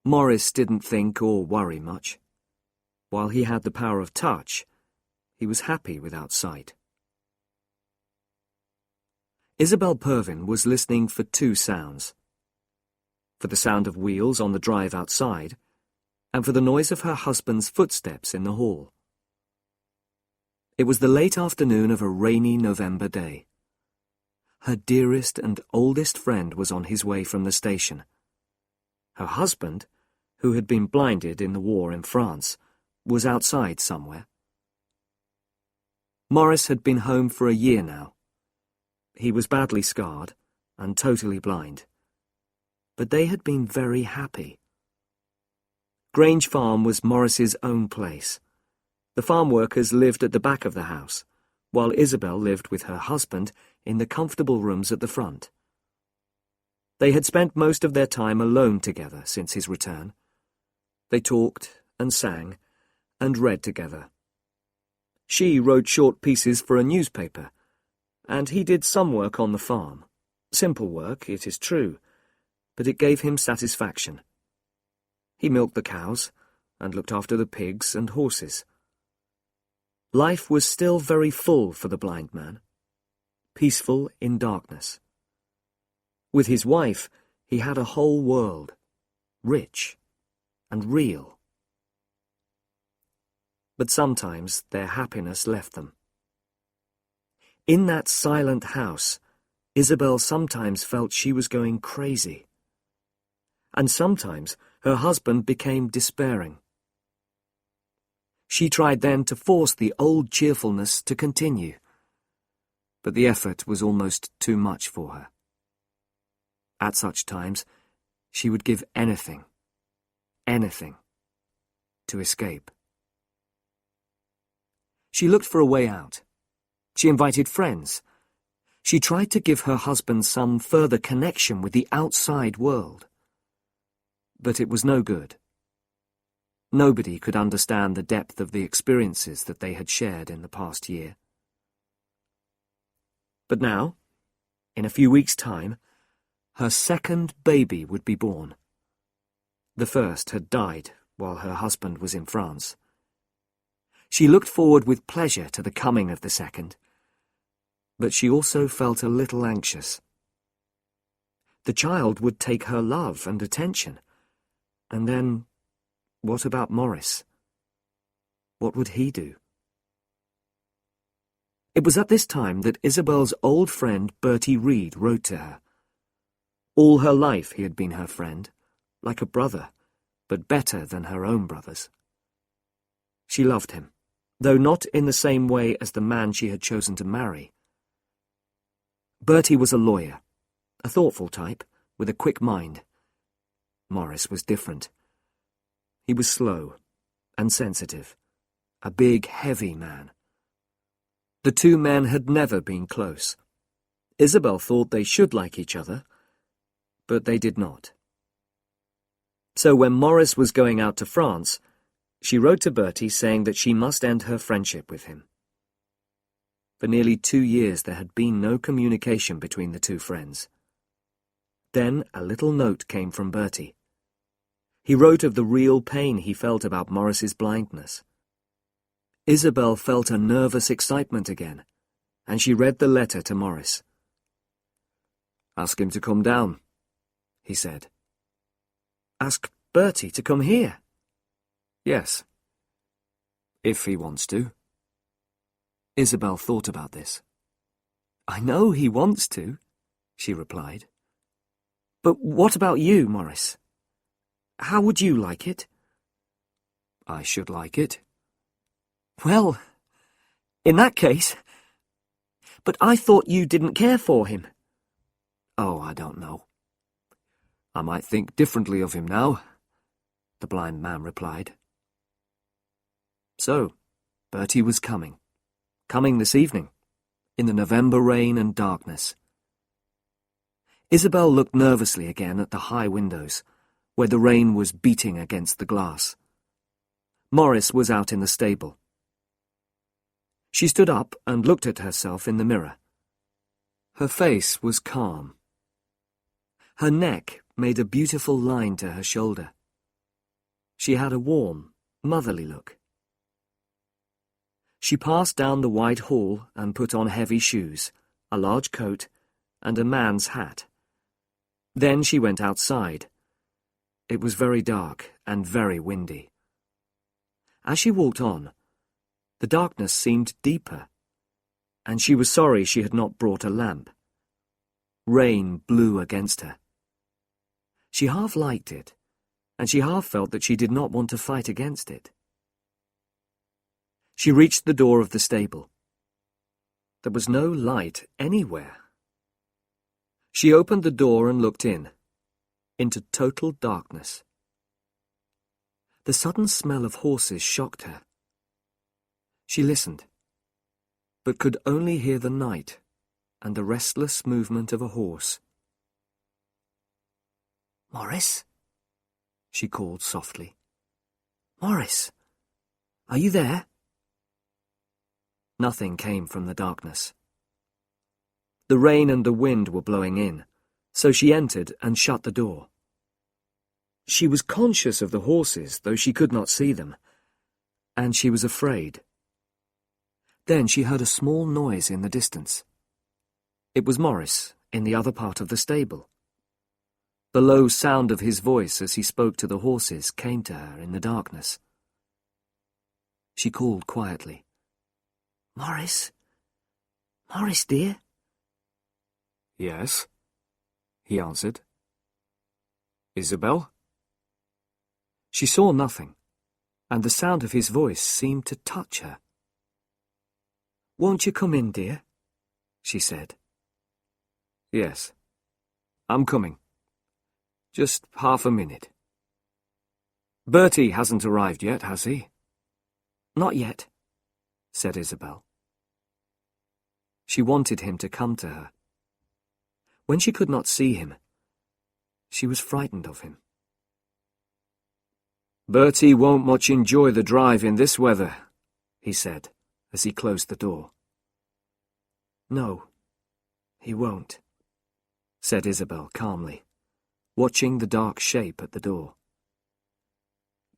Maurice didn't think or worry much. While he had the power of touch, he was happy without sight. Isabel Purvin was listening for two sounds. For the sound of wheels on the drive outside, and for the noise of her husband's footsteps in the hall. It was the late afternoon of a rainy November day. Her dearest and oldest friend was on his way from the station. Her husband, who had been blinded in the war in France, was outside somewhere. Maurice had been home for a year now. He was badly scarred and totally blind. But they had been very happy. Grange Farm was Maurice's own place. The farm workers lived at the back of the house, while Isabel lived with her husband in the comfortable rooms at the front. They had spent most of their time alone together since his return. They talked and sang and read together. She wrote short pieces for a newspaper, and he did some work on the farm. Simple work, it is true, but it gave him satisfaction. He milked the cows and looked after the pigs and horses. Life was still very full for the blind man, peaceful in darkness. With his wife, he had a whole world, rich and real. But sometimes their happiness left them. In that silent house, Isabel sometimes felt she was going crazy. And sometimes her husband became despairing. She tried then to force the old cheerfulness to continue, but the effort was almost too much for her. At such times, she would give anything, to escape. She looked for a way out. She invited friends. She tried to give her husband some further connection with the outside world. But it was no good. Nobody could understand the depth of the experiences that they had shared in the past year. But now, in a few weeks' time, her second baby would be born. The first had died while her husband was in France. She looked forward with pleasure to the coming of the second, but she also felt a little anxious. The child would take her love and attention, and then, what about Maurice? What would he do? It was at this time that Isabel's old friend Bertie Reed wrote to her. All her life he had been her friend, like a brother, but better than her own brothers. She loved him, though not in the same way as the man she had chosen to marry. Bertie was a lawyer, a thoughtful type, with a quick mind. Maurice was different. He was slow and sensitive, a big, heavy man. The two men had never been close. Isabel thought they should like each other, but they did not. So when Maurice was going out to France, she wrote to Bertie saying that she must end her friendship with him. For nearly 2 years there had been no communication between the two friends. Then a little note came from Bertie. He wrote of the real pain he felt about Maurice's blindness. Isabel felt a nervous excitement again, and she read the letter to Maurice. "Ask him to come down," he said. "Ask Bertie to come here?" "Yes. If he wants to." Isabel thought about this. "I know he wants to," she replied. "But what about you, Maurice? How would you like it?" "I should like it." "Well, in that case... But I thought you didn't care for him." "Oh, I don't know. I might think differently of him now," the blind man replied. So, Bertie was coming this evening, in the November rain and darkness. Isabel looked nervously again at the high windows, where the rain was beating against the glass. Maurice was out in the stable. She stood up and looked at herself in the mirror. Her face was calm. Her neck made a beautiful line to her shoulder. She had a warm, motherly look. She passed down the wide hall and put on heavy shoes, a large coat, and a man's hat. Then she went outside. It was very dark and very windy. As she walked on, the darkness seemed deeper, and she was sorry she had not brought a lamp. Rain blew against her. She half liked it, and she half felt that she did not want to fight against it. She reached the door of the stable. There was no light anywhere. She opened the door and looked in, into total darkness. The sudden smell of horses shocked her. She listened, but could only hear the night and the restless movement of a horse. "Morris?" she called softly. "Morris, are you there?" Nothing came from the darkness. The rain and the wind were blowing in, so she entered and shut the door. She was conscious of the horses, though she could not see them, and she was afraid. Then she heard a small noise in the distance. It was Morris, in the other part of the stable. The low sound of his voice as he spoke to the horses came to her in the darkness. She called quietly, "Morris? Morris, dear?" "Yes," he answered. "Isabel?" She saw nothing, and the sound of his voice seemed to touch her. "Won't you come in, dear?" she said. "Yes, I'm coming. Just half a minute." "Bertie hasn't arrived yet, has he?" "Not yet," said Isabel. She wanted him to come to her. When she could not see him, she was frightened of him. "Bertie won't much enjoy the drive in this weather," he said, as he closed the door. "No, he won't," said Isabel calmly, watching the dark shape at the door.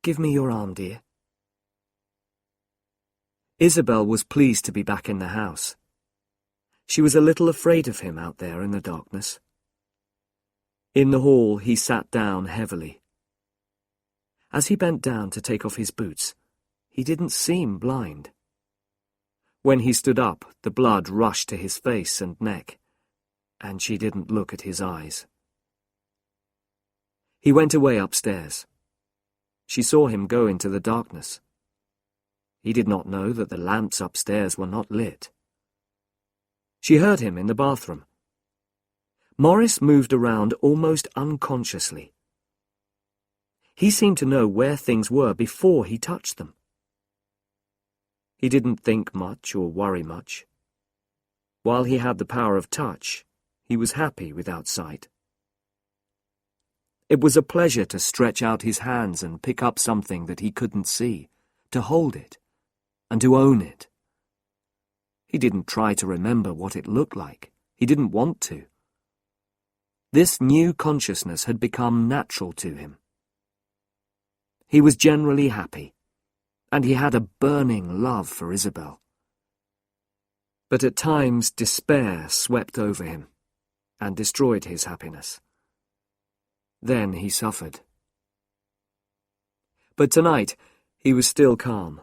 "Give me your arm, dear." Isabel was pleased to be back in the house. She was a little afraid of him out there in the darkness. In the hall he sat down heavily. As he bent down to take off his boots, he didn't seem blind. When he stood up, the blood rushed to his face and neck, and she didn't look at his eyes. He went away upstairs. She saw him go into the darkness. He did not know that the lamps upstairs were not lit. She heard him in the bathroom. Morris moved around almost unconsciously. He seemed to know where things were before he touched them. He didn't think much or worry much. While he had the power of touch, he was happy without sight. It was a pleasure to stretch out his hands and pick up something that he couldn't see, to hold it, and to own it. He didn't try to remember what it looked like. He didn't want to. This new consciousness had become natural to him. He was generally happy, and he had a burning love for Isabel. But at times despair swept over him and destroyed his happiness. Then he suffered. But tonight he was still calm,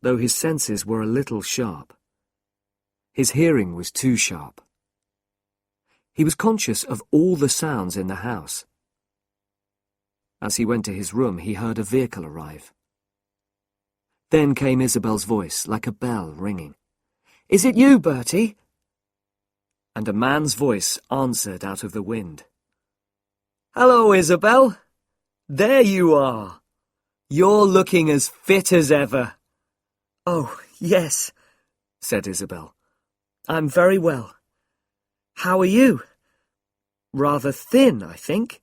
though his senses were a little sharp. His hearing was too sharp. He was conscious of all the sounds in the house. As he went to his room, he heard a vehicle arrive. Then came Isabel's voice, like a bell ringing. "Is it you, Bertie?" And a man's voice answered out of the wind. "Hello, Isabel. There you are. You're looking as fit as ever." "Oh, yes," said Isabel. "I'm very well. How are you?" "Rather thin, I think."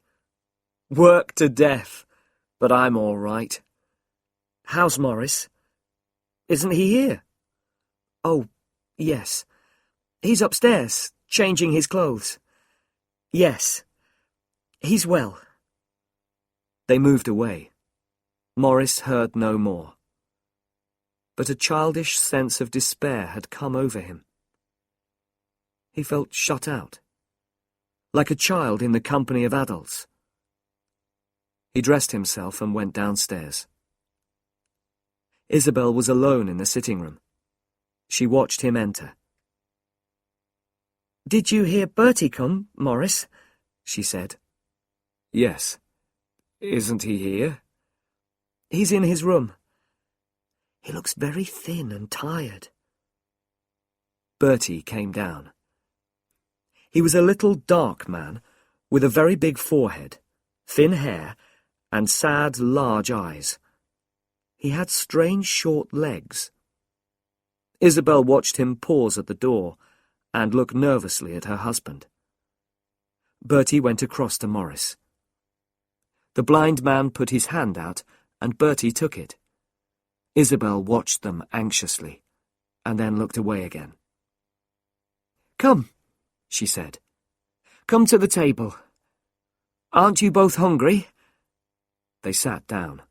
"Worked to death, but I'm all right." "How's Morris? Isn't he here?" "Oh, yes. He's upstairs, changing his clothes." "Yes. He's well." They moved away. Maurice heard no more. But a childish sense of despair had come over him. He felt shut out, like a child in the company of adults. He dressed himself and went downstairs. Isabel was alone in the sitting room. She watched him enter. "Did you hear Bertie come, Maurice?" she said. "Yes. Isn't he here?" "He's in his room. He looks very thin and tired." Bertie came down. He was a little dark man with a very big forehead, thin hair, and sad, large eyes. He had strange short legs. Isabel watched him pause at the door and look nervously at her husband. Bertie went across to Maurice. The blind man put his hand out, and Bertie took it. Isabel watched them anxiously, and then looked away again. "Come," she said. "Come to the table. Aren't you both hungry?" They sat down.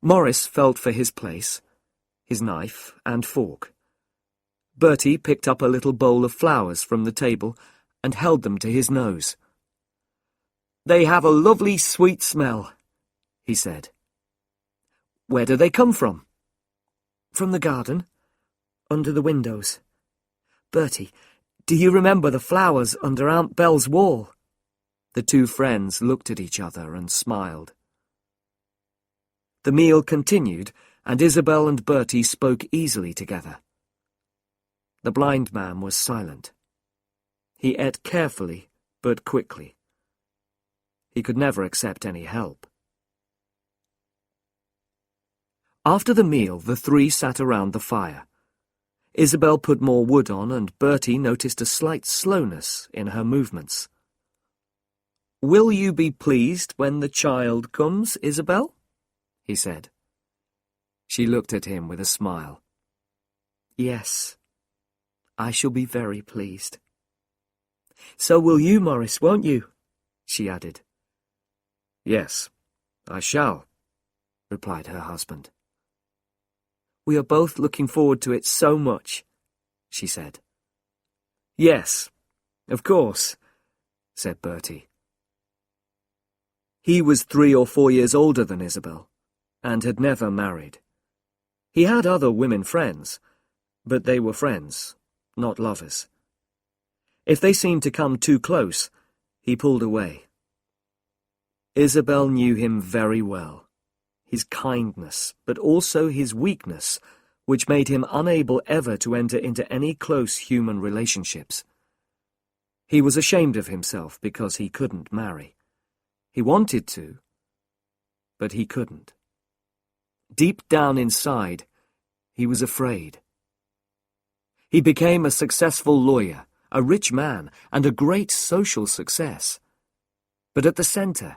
Maurice felt for his place, his knife and fork. Bertie picked up a little bowl of flowers from the table and held them to his nose. "They have a lovely sweet smell," he said. "Where do they come from?" "From the garden, under the windows. Bertie, do you remember the flowers under Aunt Belle's wall?" The two friends looked at each other and smiled. The meal continued, and Isabel and Bertie spoke easily together. The blind man was silent. He ate carefully, but quickly. He could never accept any help. After the meal, the three sat around the fire. Isabel put more wood on, and Bertie noticed a slight slowness in her movements. "Will you be pleased when the child comes, Isabel?" he said. She looked at him with a smile. "Yes, I shall be very pleased." "So will you, Maurice, won't you?" she added. "Yes, I shall," replied her husband. "We are both looking forward to it so much," she said. "Yes, of course," said Bertie. He was 3 or 4 years older than Isabel, and had never married. He had other women friends, but they were friends, not lovers. If they seemed to come too close, he pulled away. Isabel knew him very well, his kindness, but also his weakness, which made him unable ever to enter into any close human relationships. He was ashamed of himself because he couldn't marry. He wanted to, but he couldn't. Deep down inside, he was afraid. He became a successful lawyer, a rich man, and a great social success. But at the center,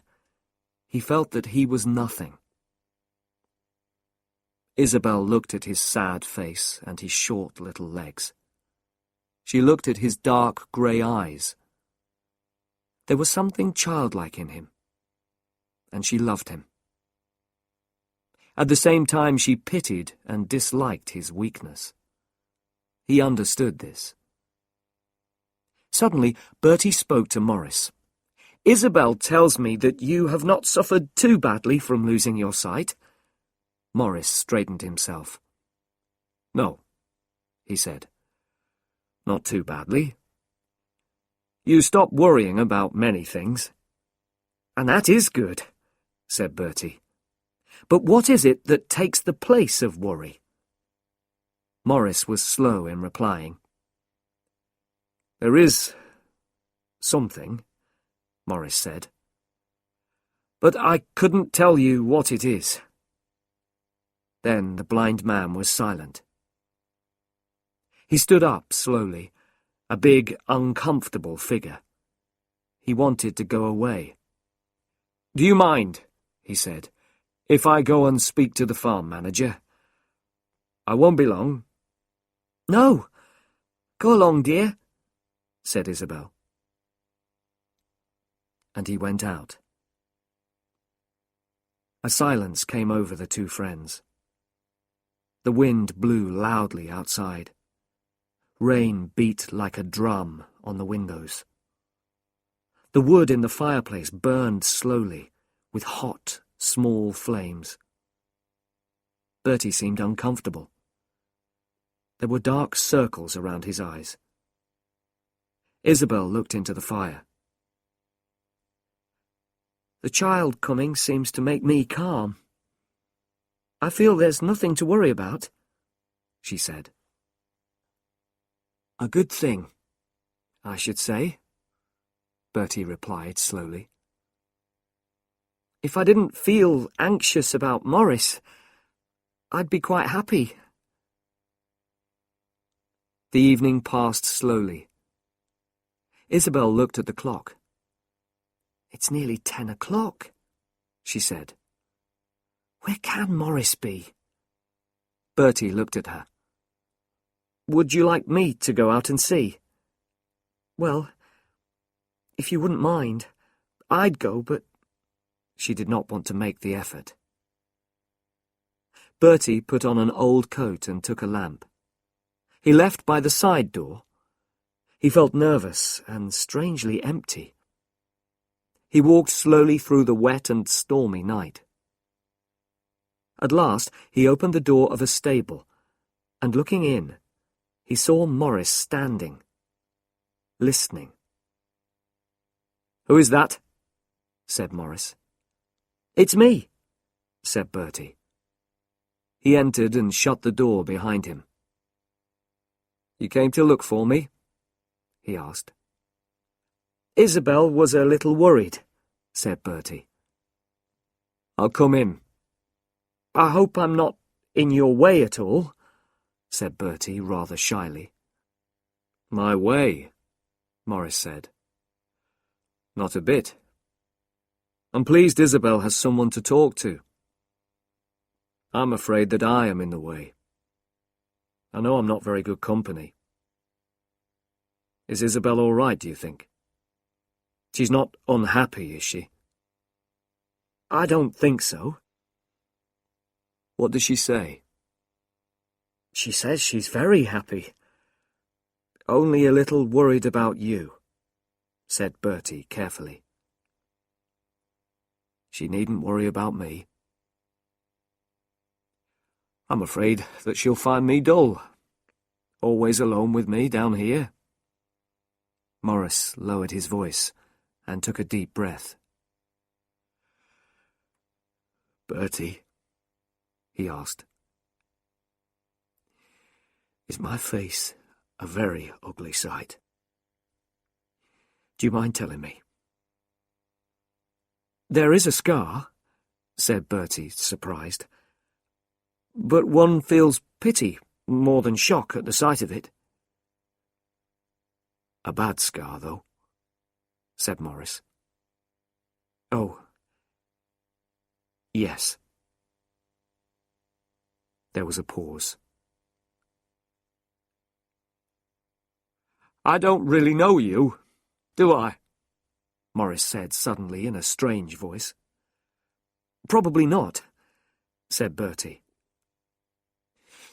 he felt that he was nothing. Isabel looked at his sad face and his short little legs. She looked at his dark grey eyes. There was something childlike in him, and she loved him. At the same time, she pitied and disliked his weakness. He understood this. Suddenly, Bertie spoke to Maurice. "Isabel tells me that you have not suffered too badly from losing your sight." Maurice straightened himself. "No," he said. "Not too badly. You stop worrying about many things." "And that is good," said Bertie. "But what is it that takes the place of worry?" Maurice was slow in replying. "There is something," Maurice said. "But I couldn't tell you what it is." Then the blind man was silent. He stood up slowly, a big, uncomfortable figure. He wanted to go away. "Do you mind," he said, "if I go and speak to the farm manager? I won't be long." "No, go along, dear," said Isabel. And he went out. A silence came over the two friends. The wind blew loudly outside. Rain beat like a drum on the windows. The wood in the fireplace burned slowly, with hot, small flames. Bertie seemed uncomfortable. There were dark circles around his eyes. Isabel looked into the fire. The child coming seems to make me calm. I feel there's nothing to worry about, she said. A good thing, I should say, Bertie replied slowly. If I didn't feel anxious about Morris, I'd be quite happy. The evening passed slowly. Isabel looked at the clock. It's nearly 10 o'clock, she said. Where can Morris be? Bertie looked at her. Would you like me to go out and see? Well, if you wouldn't mind, I'd go, but she did not want to make the effort. Bertie put on an old coat and took a lamp. He left by the side door. He felt nervous and strangely empty. He walked slowly through the wet and stormy night. At last he opened the door of a stable, and looking in, he saw Morris standing, listening. "Who is that?" said Morris. "It's me," said Bertie. He entered and shut the door behind him. "You came to look for me?" he asked. "Isabel was a little worried," said Bertie. "I'll come in." "I hope I'm not in your way at all," said Bertie rather shyly. "My way?" Morris said. "Not a bit. I'm pleased Isabel has someone to talk to. I'm afraid that I am in the way. I know I'm not very good company. Is Isabel all right, do you think? She's not unhappy, is she?" "I don't think so." "What does she say?" "She says she's very happy. Only a little worried about you," said Bertie carefully. "She needn't worry about me. I'm afraid that she'll find me dull, always alone with me down here." Morris lowered his voice and took a deep breath. "Bertie," he asked, "is my face a very ugly sight? Do you mind telling me?" "There is a scar," said Bertie, surprised. "But one feels pity more than shock at the sight of it." "A bad scar, though," said Morris. "Oh, yes." There was a pause. "I don't really know you, do I?" Morris said suddenly in a strange voice. "Probably not," said Bertie.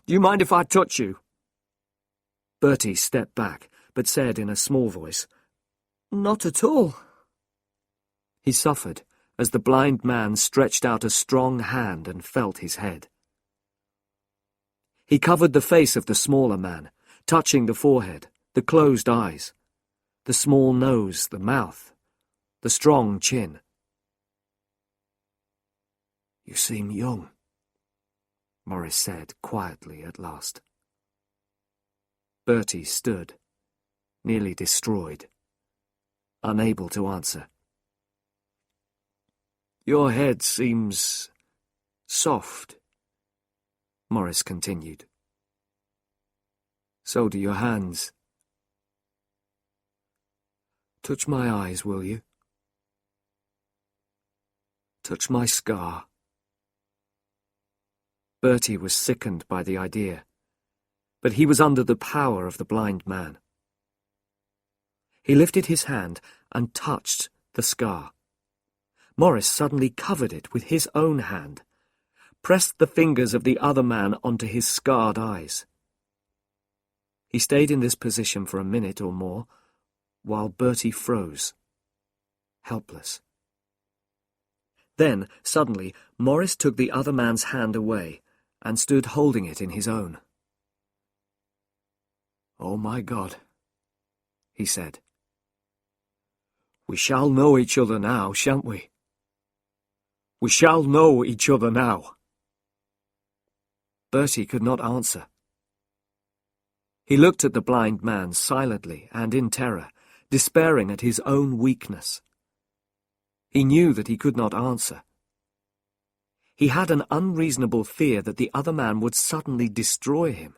"Do you mind if I touch you?" Bertie stepped back, but said in a small voice, "Not at all." He suffered as the blind man stretched out a strong hand and felt his head. He covered the face of the smaller man, touching the forehead, the closed eyes, the small nose, the mouth, the strong chin. "You seem young," Morris said quietly at last. Bertie stood, nearly destroyed, unable to answer. "Your head seems soft," Morris continued. "So do your hands. Touch my eyes, will you? Touch my scar." Bertie was sickened by the idea, but he was under the power of the blind man. He lifted his hand and touched the scar. Morris suddenly covered it with his own hand, pressed the fingers of the other man onto his scarred eyes. He stayed in this position for a minute or more, while Bertie froze, helpless. Then, suddenly, Morris took the other man's hand away and stood holding it in his own. "Oh, my God," he said. "We shall know each other now, shan't we? We shall know each other now." Bertie could not answer. He looked at the blind man silently and in terror, despairing at his own weakness. He knew that he could not answer. He had an unreasonable fear that the other man would suddenly destroy him.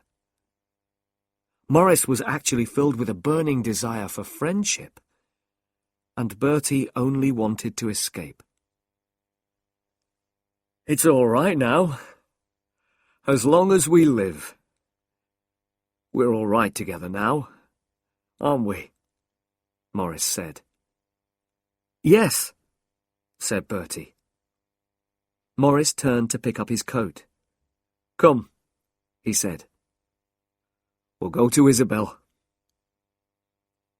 Morris was actually filled with a burning desire for friendship, and Bertie only wanted to escape. "It's all right now. As long as we live. We're all right together now, aren't we?" Morris said. "Yes," said Bertie. Morris turned to pick up his coat. "Come," he said. "We'll go to Isabel."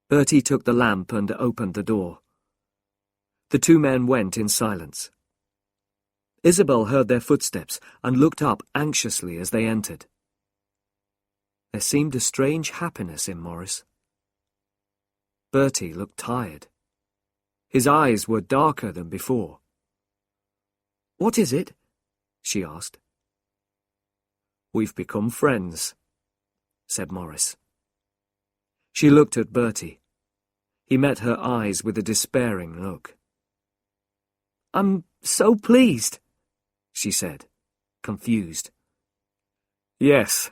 Bertie took the lamp and opened the door. The two men went in silence. Isabel heard their footsteps and looked up anxiously as they entered. There seemed a strange happiness in Morris. Bertie looked tired. His eyes were darker than before. "What is it?" she asked. "We've become friends," said Morris. She looked at Bertie. He met her eyes with a despairing look. "I'm so pleased," she said, confused. "Yes,"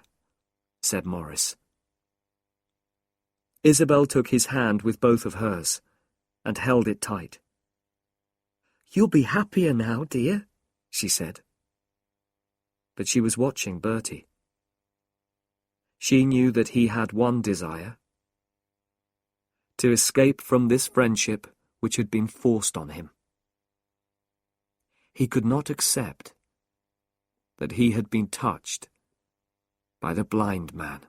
said Morris. Isabel took his hand with both of hers and held it tight. "You'll be happier now, dear," she said. But she was watching Bertie. She knew that he had one desire: to escape from this friendship which had been forced on him. He could not accept that he had been touched by the blind man.